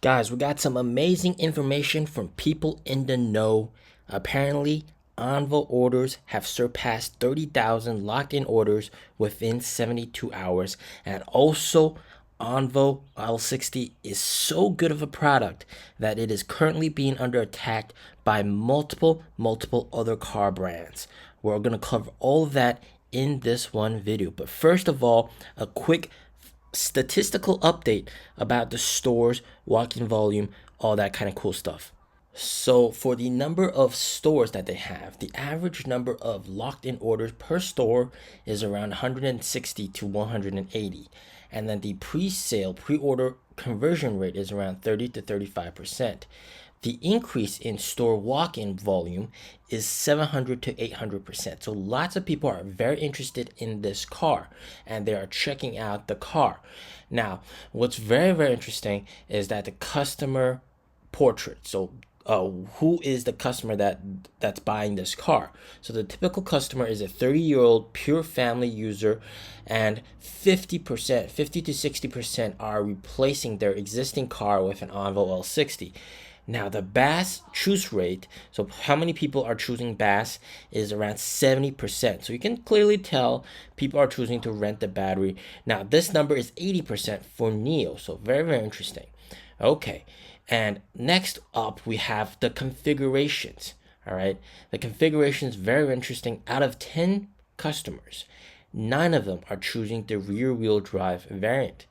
Guys, we got some amazing information from people in the know. Apparently, Onvo orders have surpassed 30,000 locked-in orders within 72 hours. And also, Envo L60 is so good of a product that it is currently being under attack by multiple other car brands. We're going to cover all of that in this one video. But first of all, a quick statistical update about the store's walk-in volume, all that kind of cool stuff. So for the number of stores that they have, the average number of locked-in orders per store is around 160 to 180. And then the pre-order conversion rate is around 30 to 35%. The increase in store walk-in volume is 700 to 800%. So lots of people are very interested in this car and they are checking out the car. Now, what's very interesting is that the customer portrait. So who is the customer that's buying this car? So the typical customer is a 30-year-old pure family user, and 50 to 60% are replacing their existing car with an Envo L60. Now, the BAS choose rate, so how many people are choosing BAS, is around 70%. So you can clearly tell people are choosing to rent the battery. Now, this number is 80% for Neo, so very interesting. Okay, and next up, we have the configurations, all right? The configuration is very interesting. Out of 10 customers, 9 of them are choosing the rear-wheel drive variant,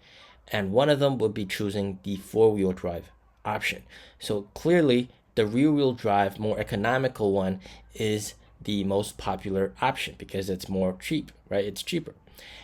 and 1 of them would be choosing the four-wheel drive option. So clearly the rear-wheel drive, more economical one, is the most popular option because it's more cheap, right? It's cheaper.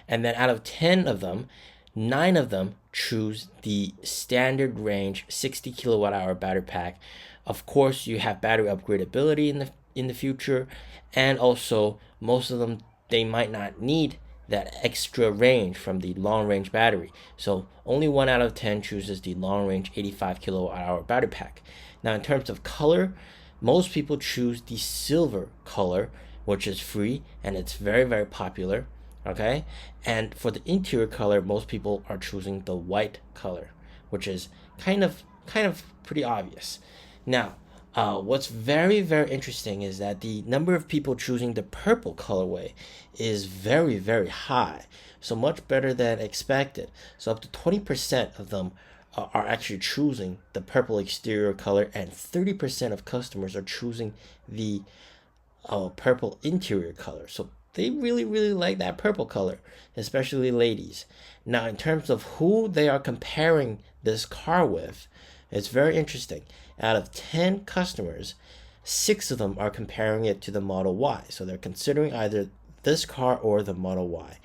And then out of 10 of them, 9 of them choose the standard range 60 kilowatt hour battery pack. Of course, you have battery upgradability in the future, and also most of them, they might not need that extra range from the long range battery. So only 1 out of 10 chooses the long range 85 kilowatt hour battery pack. Now, in terms of color, most people choose the silver color, which is free and it's very popular. Okay, and for the interior color, most people are choosing the white color, which is kind of pretty obvious. Now, what's very interesting is that the number of people choosing the purple colorway is very high, so much better than expected. So up to 20% of them are actually choosing the purple exterior color, and 30% of customers are choosing the purple interior color. So they really like that purple color, especially ladies. Now, in terms of who they are comparing this car with, it's very interesting. Out of 10 customers, 6 of them are comparing it to the Model Y. So they're considering either this car or the Model Y.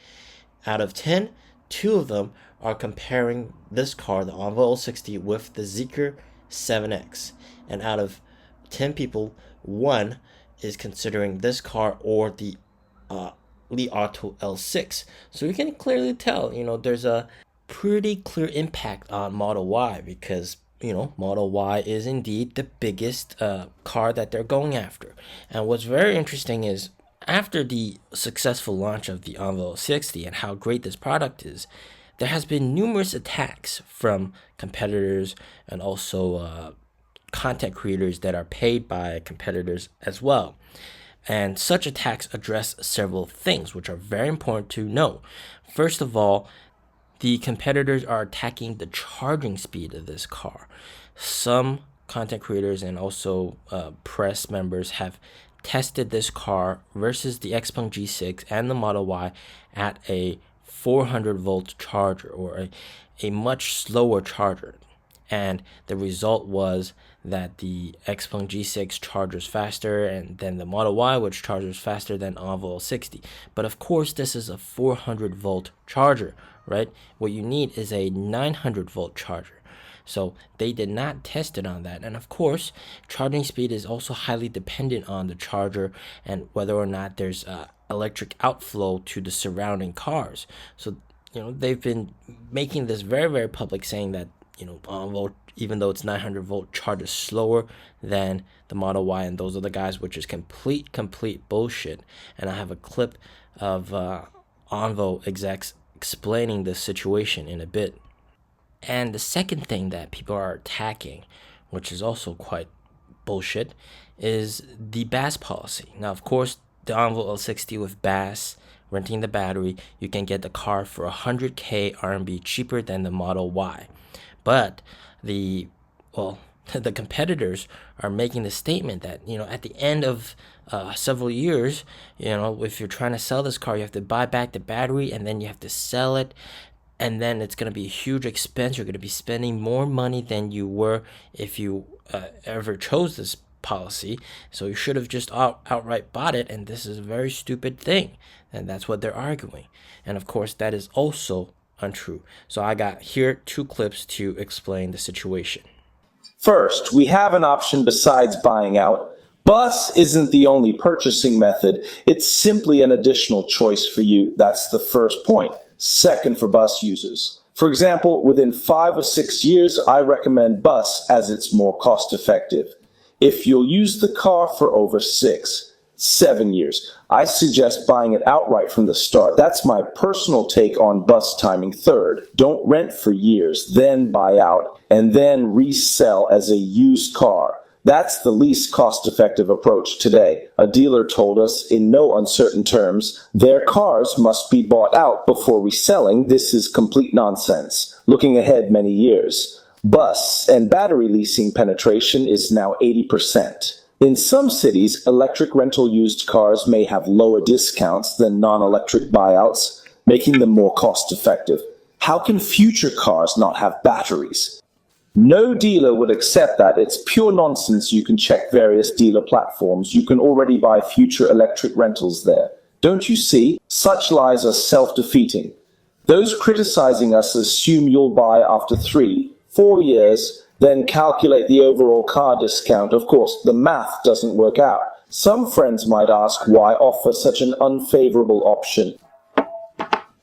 Out of 10, 2 of them are comparing this car, the Onvo L60, with the Zeekr 7X. And out of 10 people, 1 is considering this car or the Li Auto L6. So you can clearly tell, there's a pretty clear impact on Model Y because, Model Y is indeed the biggest car that they're going after. And what's very interesting is after the successful launch of the Envo L60 and how great this product is, there has been numerous attacks from competitors and also content creators that are paid by competitors as well. And such attacks address several things, which are very important to know. First of all, the competitors are attacking the charging speed of this car. Some content creators and also press members have tested this car versus the Xpeng G6 and the Model Y at a 400 volt charger, or a much slower charger. And the result was that the Xpeng G6 charges faster, and then the Model Y, which charges faster than Onvo L60. But of course, this is a 400 volt charger, right? What you need is a 900 volt charger. So they did not test it on that. And of course, charging speed is also highly dependent on the charger and whether or not there's electric outflow to the surrounding cars. So, they've been making this very public, saying that, Onvo, even though it's 900 volt, charges slower than the Model Y, and those are the guys, which is complete bullshit. And I have a clip of Onvo execs explaining this situation in a bit. And the second thing that people are attacking, which is also quite bullshit, is the BAS policy. Now, of course, the Envo L60 with BAS, renting the battery, you can get the car for 100k RMB cheaper than the Model Y. But the competitors are making the statement that, at the end of several years, if you're trying to sell this car, you have to buy back the battery and then you have to sell it. And then it's going to be a huge expense. You're going to be spending more money than you were if you ever chose this policy. So you should have just outright bought it. And this is a very stupid thing. And that's what they're arguing. And of course, that is also untrue. So I got here 2 clips to explain the situation. First, we have an option besides buying out. Bus isn't the only purchasing method. It's simply an additional choice for you. That's the first point. Second, for bus users. For example, within 5 or 6 years, I recommend bus as it's more cost effective. If you'll use the car for over 6, 7 years, I suggest buying it outright from the start. That's my personal take on bus timing. Third, don't rent for years, then buy out, and then resell as a used car. That's the least cost-effective approach today. A dealer told us in no uncertain terms, their cars must be bought out before reselling. This is complete nonsense. Looking ahead many years, bus and battery leasing penetration is now 80%. In some cities, electric rental used cars may have lower discounts than non-electric buyouts, making them more cost-effective. How can future cars not have batteries? No dealer would accept that. It's pure nonsense. You can check various dealer platforms. You can already buy future electric rentals there. Don't you see? Such lies are self-defeating. Those criticizing us assume you'll buy after 3, 4 years, then calculate the overall car discount. Of course, the math doesn't work out. Some friends might ask why offer such an unfavorable option.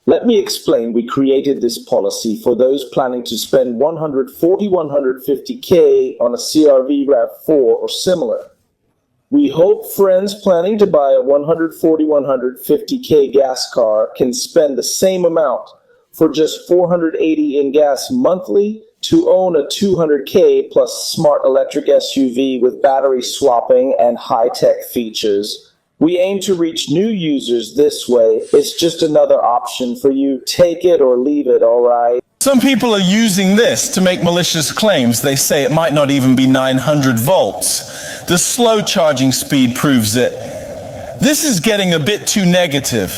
Let me explain. We created this policy for those planning to spend 150k on a CR-V RAV4 or similar. We hope friends planning to buy a 150k gas car can spend the same amount for just 480 in gas monthly to own a 200k plus smart electric SUV with battery swapping and high-tech features. We aim to reach new users this way. It's just another option for you. Take it or leave it, all right? Some people are using this to make malicious claims. They say it might not even be 900 volts. The slow charging speed proves it. This is getting a bit too negative.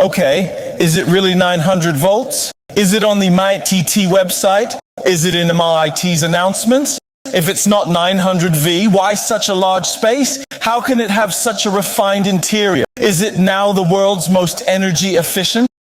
Okay, is it really 900 volts? Is it on the MyTT website? Is it in MIT's announcements? If it's not 900V, why such a large space? How can it have such a refined interior? Is it now the world's most energy efficient?